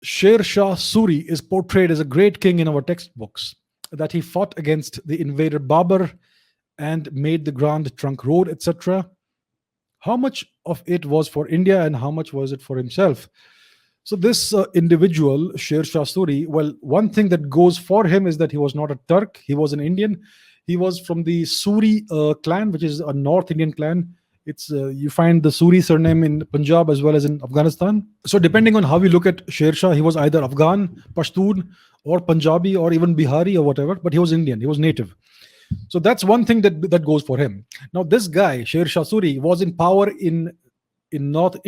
Shershah Suri is portrayed as a great king in our textbooks, that he fought against the invader Babur and made the Grand Trunk Road, etc. How much of it was for India and how much was it for himself? So, this individual, Sher Shah Suri, well, one thing that goes for him is that he was not a Turk, he was an Indian. He was from the Suri clan, which is a North Indian clan. It's You find the Suri surname in Punjab as well as in Afghanistan. So, depending on how we look at Sher Shah, he was either Afghan, Pashtun, or Punjabi, or even Bihari or whatever, but he was Indian, he was native. So that's one thing that goes for him. Now, this guy, Sher Shah Suri, was in power in northern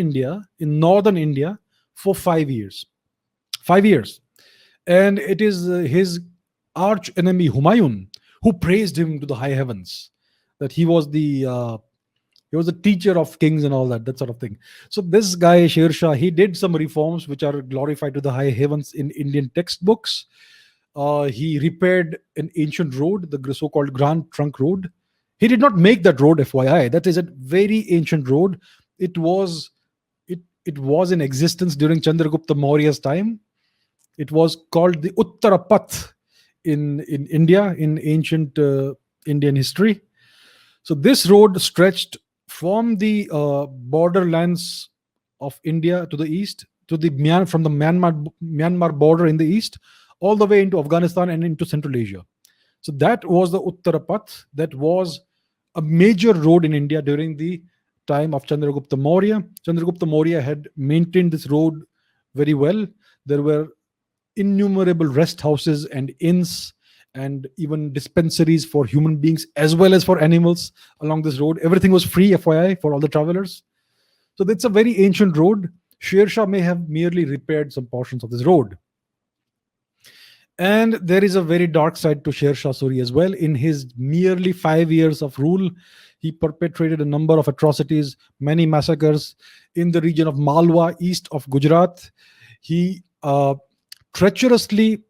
India, for 5 years. 5 years. And it is his arch enemy Humayun who praised him to the high heavens, that he was the teacher of kings and all that sort of thing. So this guy Sher Shah, he did some reforms which are glorified to the high heavens in Indian textbooks. He repaired an ancient road, the so-called Grand Trunk Road. He did not make that road, FYI. That is a very ancient road. It was it was in existence during Chandragupta Maurya's time. It was called the Uttarapath in India, in ancient Indian history. So this road stretched from the borderlands of India to the east, to the from the Myanmar border in the east, all the way into Afghanistan and into Central Asia. So that was the Uttarapath. That was a major road in India during the time of Chandragupta Maurya. Chandragupta Maurya had maintained this road very well. There were innumerable rest houses and inns and even dispensaries for human beings as well as for animals along this road. Everything was free, FYI, for all the travelers. So it's a very ancient road. Sher Shah may have merely repaired some portions of this road. And there is a very dark side to Sher Shah Suri as well. In his merely 5 years of rule, he perpetrated a number of atrocities, many massacres in the region of Malwa, east of Gujarat. He treacherously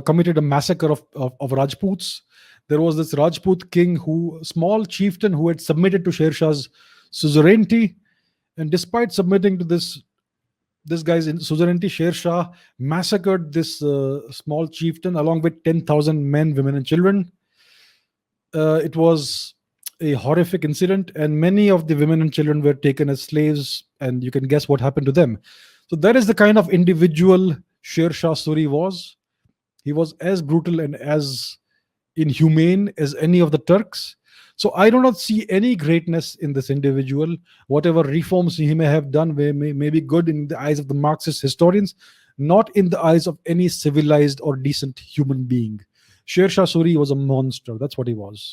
committed a massacre of Rajputs. There was this Rajput king, small chieftain, who had submitted to Sher Shah's suzerainty. And despite submitting to this guy's suzerainty, Sher Shah massacred this small chieftain along with 10,000 men, women, and children. It was a horrific incident, and many of the women and children were taken as slaves, and you can guess what happened to them. So that is the kind of individual Sher Shah Suri was. He was as brutal and as inhumane as any of the Turks. So I do not see any greatness in this individual. Whatever reforms he may have done may be good in the eyes of the Marxist historians, not in the eyes of any civilized or decent human being. Sher Shah Suri was a monster. That's what he was.